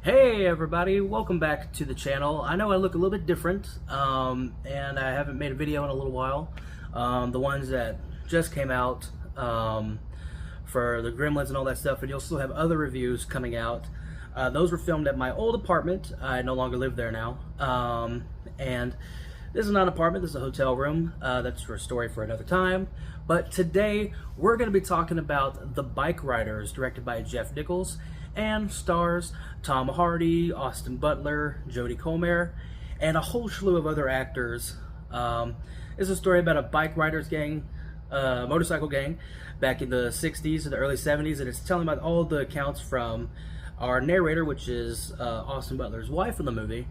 Hey everybody, welcome back to the channel. I know I look a little bit different, and I haven't made a video in a little while. The ones that just came out for the Gremlins and all that stuff, and you'll still have other reviews coming out. Those were filmed at my old apartment. I no longer live there now. And this is not an apartment, this is a hotel room. That's for a story for another time. But today, we're going to be talking about The Bike Riders, directed by Jeff Nichols, and stars Tom Hardy, Austin Butler, Jodie Comer, and a whole slew of other actors. It's a story about a bike riders gang, motorcycle gang, back in the 60s and the early 70s, and it's telling about all the accounts from our narrator, which is Austin Butler's wife in the movie.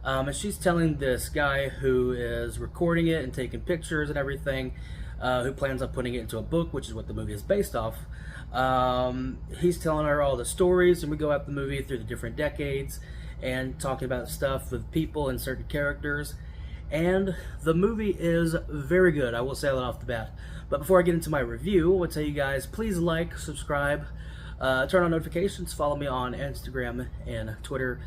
And she's telling this guy who is recording it and taking pictures and everything, who plans on putting it into a book, which is what the movie is based off. He's telling her all the stories, and we go out the movie through the different decades and talking about stuff with people and certain characters. And the movie is very good, I will say that off the bat. But before I get into my review, I want to tell you guys, please like, subscribe, turn on notifications, follow me on Instagram and Twitter,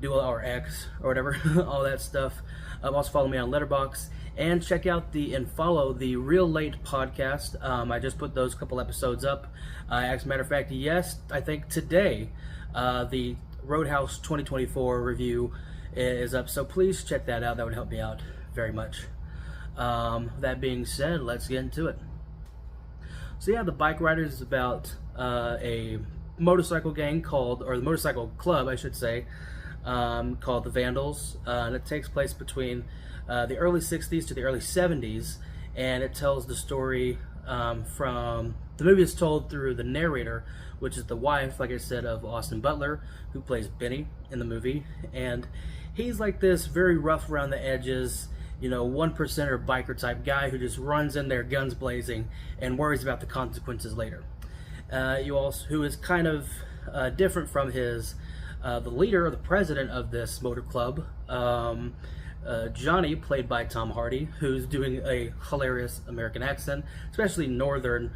or X, or whatever, all that stuff. Also follow me on Letterboxd, and check out and follow the Real Late podcast. I just put those couple episodes up. As a matter of fact, yes, I think today, the Roadhouse 2024 review is up, so please check that out. That would help me out very much. That being said, let's get into it. So yeah, The Bike Riders is about a motorcycle gang or the motorcycle club, I should say, called the Vandals, and it takes place between the early 60s to the early 70s, and it tells the story from the movie is told through the narrator, which is the wife, like I said, of Austin Butler, who plays Benny in the movie. And he's like this very rough around the edges, you know, 1%er biker type guy who just runs in there guns blazing and worries about the consequences later. Who is kind of different from his the leader or the president of this motor club, Johnny, played by Tom Hardy, who's doing a hilarious American accent, especially northern,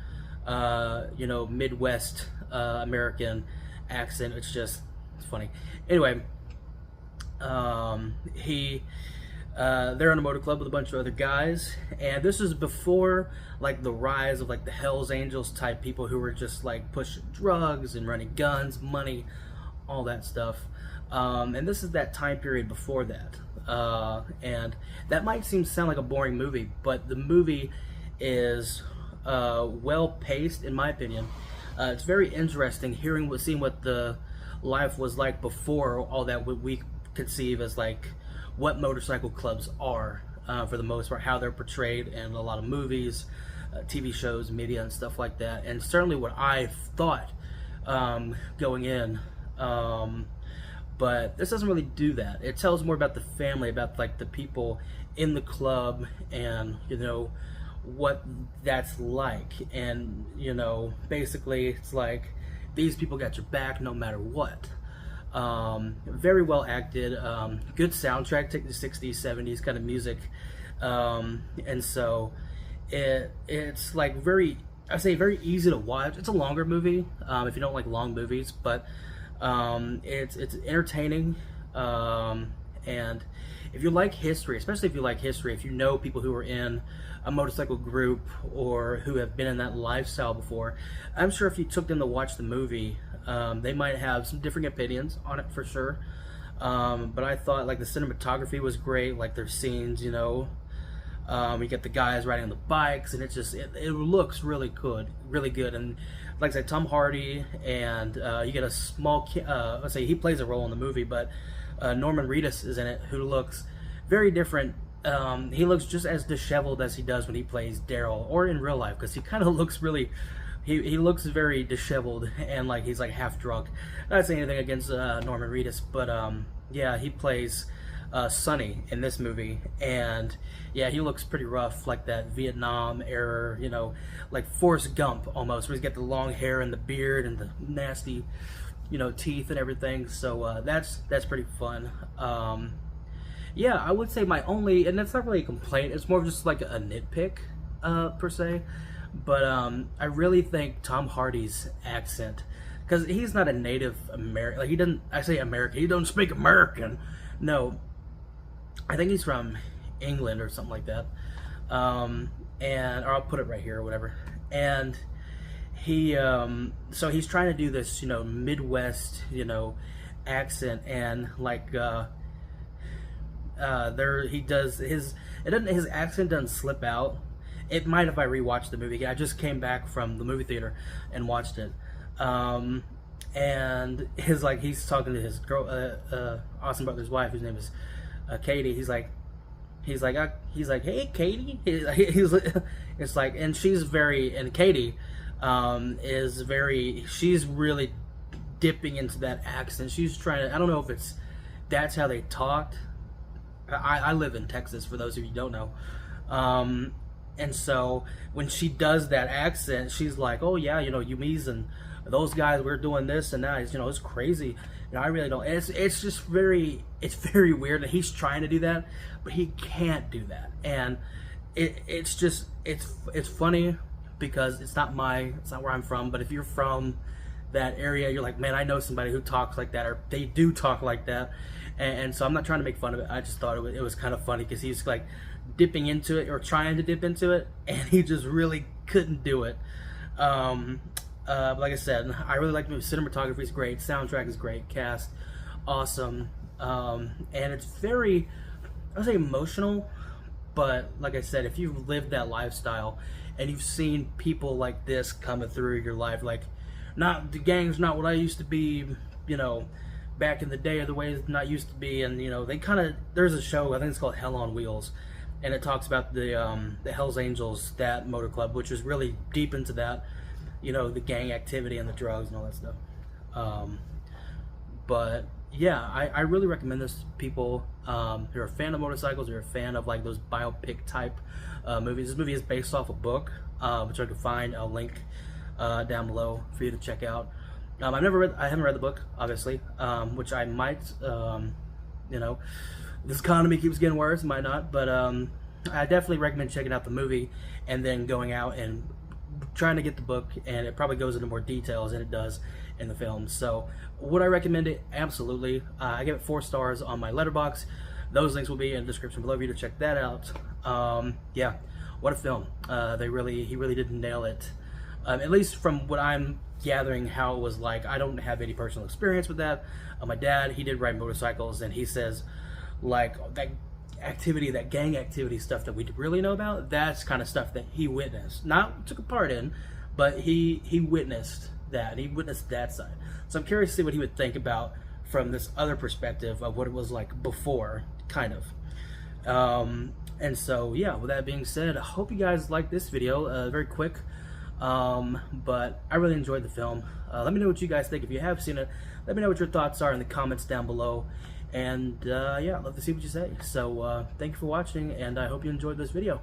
Midwest American accent. It's funny. Anyway, they're in a motor club with a bunch of other guys, and this is before like the rise of like the Hells Angels type people who were just like pushing drugs and running guns, money, all that stuff. And this is that time period before that. And that might sound like a boring movie, but the movie is well paced, in my opinion. It's very interesting seeing what the life was like before all that what we conceive as like what motorcycle clubs are, for the most part, how they're portrayed in a lot of movies, TV shows, media, and stuff like that. And certainly what I thought going in. But this doesn't really do that. It tells more about the family, about like the people in the club, and what that's like. And basically it's like these people got your back no matter what. Very well acted, good soundtrack, take the 60s 70s kind of music, and so it's like very easy to watch. It's a longer movie if you don't like long movies, but it's entertaining, and if you like history, especially if you like history, if you know people who are in a motorcycle group or who have been in that lifestyle before, I'm sure if you took them to watch the movie, they might have some different opinions on it for sure. But I thought like the cinematography was great, like their scenes, you get the guys riding on the bikes, and it looks really good, and like I said, Tom Hardy, and you get a small let's say he plays a role in the movie, but Norman Reedus is in it, who looks very different. He looks just as disheveled as he does when he plays Daryl, or in real life, because he kind of looks really he looks very disheveled, and like he's like half drunk. Not saying anything against Norman Reedus, but yeah, he plays Sonny in this movie, and yeah, he looks pretty rough, like that Vietnam era, like Forrest Gump almost, where he's got the long hair and the beard and the nasty, teeth and everything. So that's pretty fun. Yeah, I would say my only, and that's not really a complaint, it's more of just like a nitpick per se, but I really think Tom Hardy's accent because he's not a native American. Like, he doesn't. I say American. He don't speak American. No, I think he's from England or something like that. And or I'll put it right here or whatever. And he, so he's trying to do this, you know, Midwest, you know, accent, and like, he does his accent doesn't slip out. It might if I rewatched the movie. I just came back from the movie theater and watched it. And he's talking to his girl, Austin Butler's wife, whose name is Katie. He's like, hey, Katie. It's like, and Katie she's really dipping into that accent. She's trying to, I don't know if that's how they talked. I live in Texas, for those of you who don't know. And so when she does that accent, she's like, oh yeah, you know, Yumi's and those guys, we're doing this and that. You know, it's crazy. You know, I really don't. It's just very weird. And he's trying to do that, but he can't do that. And it's funny because it's not where I'm from. But if you're from that area, you're like, man, I know somebody who talks like that, or they do talk like that. And so I'm not trying to make fun of it. I just thought it was kind of funny because he's like dipping into it, or trying to dip into it, and he just really couldn't do it. But like I said, I really like the movie. Cinematography is great, soundtrack is great, cast awesome, and it's very, I would say, emotional. But like I said, if you've lived that lifestyle and you've seen people like this coming through your life, like, not the gang's not what I used to be, you know, back in the day, or the way it's not used to be. And you know, there's a show, I think it's called Hell on Wheels, and it talks about the Hells Angels, that motor club, which is really deep into that, you know, the gang activity and the drugs and all that stuff. But yeah, I really recommend this to people who are a fan of motorcycles, or a fan of like those biopic type movies. This movie is based off a book, which I could find a link down below for you to check out. I haven't read the book, obviously, which I might. You know, this economy keeps getting worse, might not, but I definitely recommend checking out the movie and then going out and trying to get the book, and it probably goes into more details than it does in the film. So would I recommend it? Absolutely. I give it 4 stars on my Letterboxd. Those links will be in the description below for you to check that out. Yeah, what a film. He really did nail it. At least from what I'm gathering how it was like. I don't have any personal experience with that. My dad, he did ride motorcycles, and he says like that gang activity stuff that we really know about, that's kind of stuff that he witnessed, not took a part in, but he witnessed that. He witnessed that side. So I'm curious to see what he would think about from this other perspective of what it was like before, kind of. And so yeah, with that being said, I hope you guys liked this video. Very quick, but I really enjoyed the film. Let me know what you guys think. If you have seen it, let me know what your thoughts are in the comments down below. And yeah, I'd love to see what you say. So thank you for watching, and I hope you enjoyed this video.